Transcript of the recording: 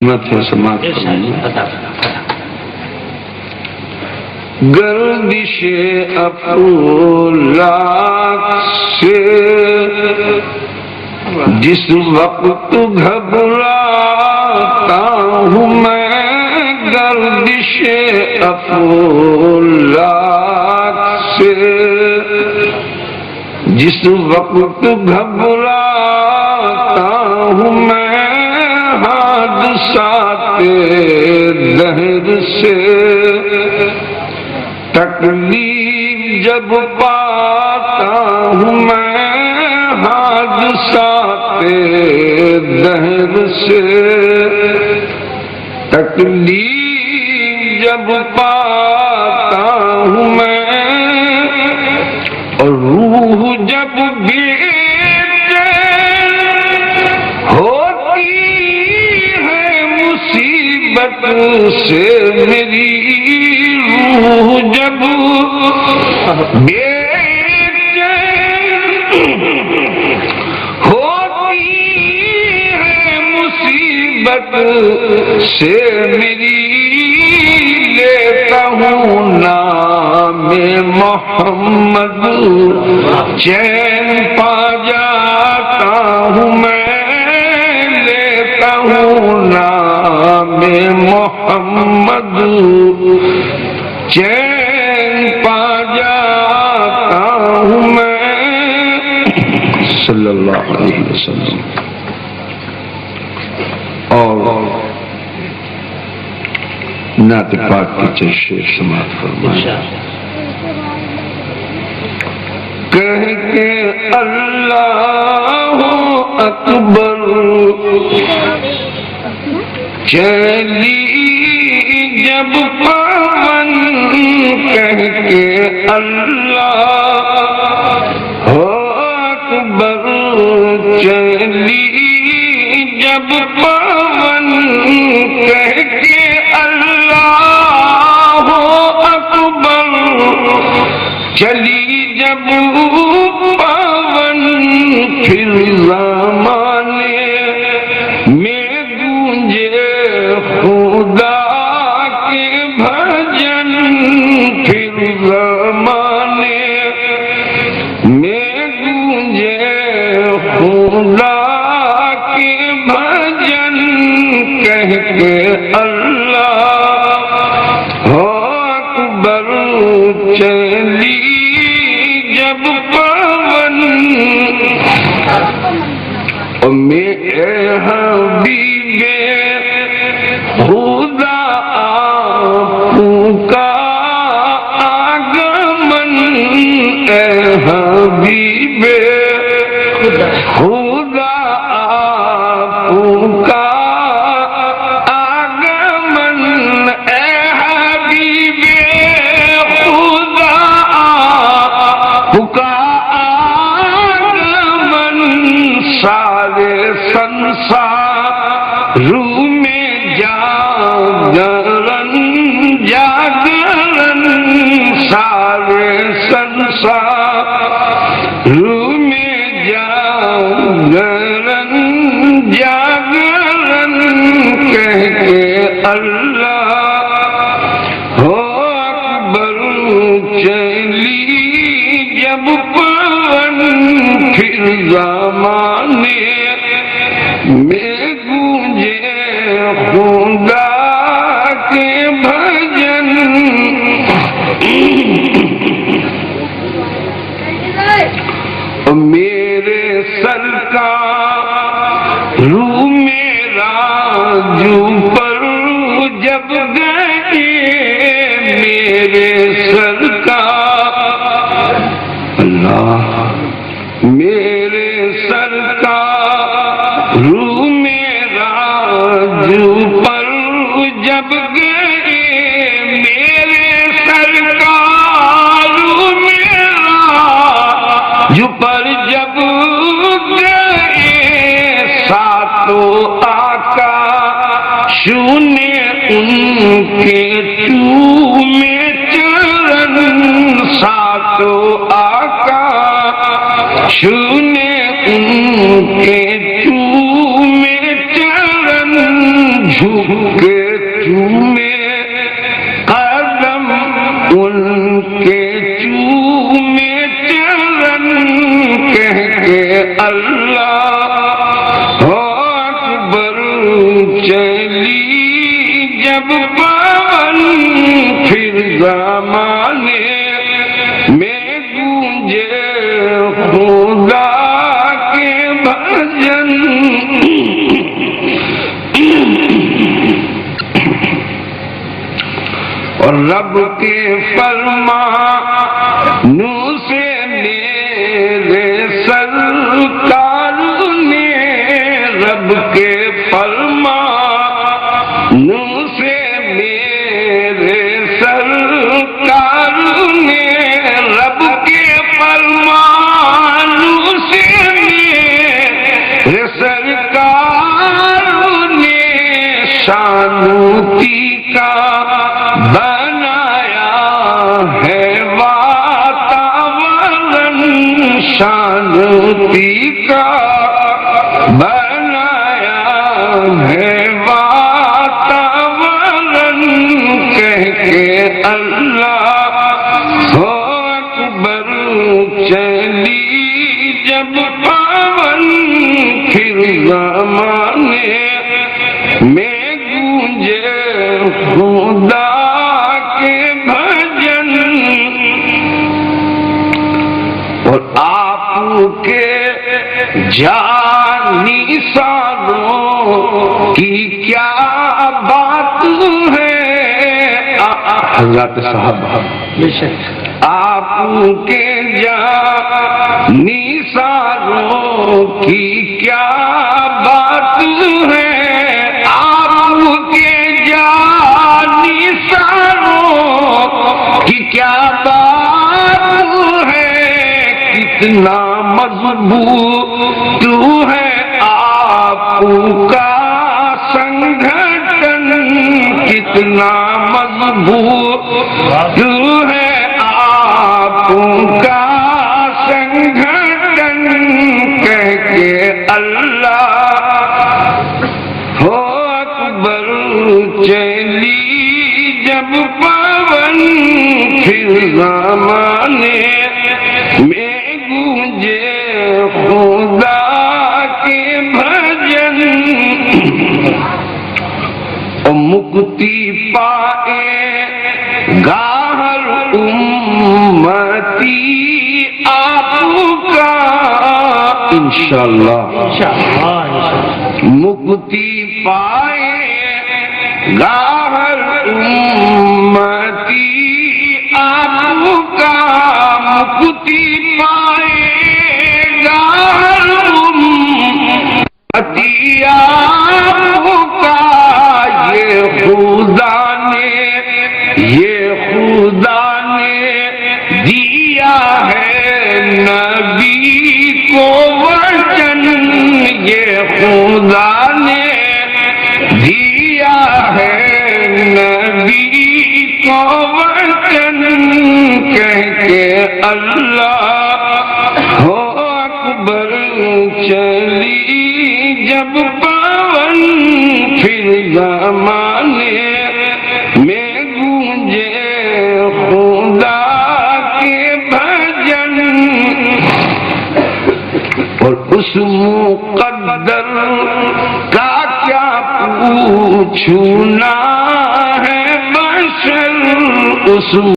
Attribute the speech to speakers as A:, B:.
A: سماعت گردش افلاک سے جس وقت گھبراتا ہوں میں، گردش افلاک سے جس وقت گھبراتا ہوں میں، حادثات دہر سے تکلیف جب پاتا ہوں میں، حادثات دہر سے تکلیف جب پاتا ہوں میں، اور روح جب بھی سے میری روح جب بے چین ہوتی ہے مصیبت سے میری، لیتا ہوں نام محمد، چین پا جاتا ہوں میں، لیتا ہوں نام محمد، چین پا جاتا ہوں میں، صلی اللہ علیہ وسلم۔ اور نعت پاک کی چشے سماعت فرمائیں۔ کہہ کے اللہ اکبر چلی جب پون، کہہ کے اللہ اکبر چلی جب پون، کہہ کے اللہ اکبر چلی جب پون، پھر زمانے میں گونجے خدا کے بھجن، پھر زمانے میں گونجے خدا کے بھجن، کہہ کے اللہ اکبر چلی جب پون، میرے حبیب خدا آپ کا آگمن، اے حبیب خدا آپ کا آگمن، اے حبیب خدا آپ کا آگمن، سارے سنسار میں جاگرن جاگرن، سارے سنسار میں جاگرن جاگرن، کہہ کے اللہ اکبر چلی جب پون، پھر زمانے میں گونجے خدا کے بھجن، میرے سرکار روح میرا جو پر جب گئے، میرے سرکار اللہ، میرے سرکار روح میرا جو پر جب گئے، میرے سرکار روح میرا جو پر جب گئے، ساتوں آقا شونے ان کے چومے چرن، ساتوں آقا شونے ان کے چومے چرن، چلی جب پون پھر زمانے میں گونجے خدا کے بھجن اور رب کے فرمانوں سے میرے سرکار نے رب کے فرمانوں سے میرے سرکار نے رب کے فرمانوں سے میرے سرکار نے شانتی کا بنایا ہے واتاورن شانتی کا بنایا ہے واتاورن کہہ کے اللہ ہو اکبر چلی جب پون پھر زمانے میں گونجے خدا کے بھجن اور آپ کے جانی ساروں کی کیا بات ہے حضرات صاحب آپ کے جانی ساروں کی کیا بات ہے آپ کے جانی ساروں کی کیا بات ہے کتنا مضبوط ہے آپ کا سنگھٹن کتنا مضبوط ہے آپ کا سنگھٹن کہہ کے اللہ ہو اکبر چلی جب پون پھر زمانے میں گونجے خدا کے بھجن اور مکتی پائے گا ہر امتی آپ کا انشاءاللہ مکتی پائے گا ہر امتی آپ کا مکتی پائے گا ہر امتی آپ کا یہ خدا نے دیا ہے نبی کو وچن یہ خدا نے دیا ہے نبی کو وچن کہہ کے اللہ ہو اکبر چلی جب پون پھر زمانے میں گونجے خدا کے بھجن اور اس مقدر کا کیا پوچھنا ہے بشر اس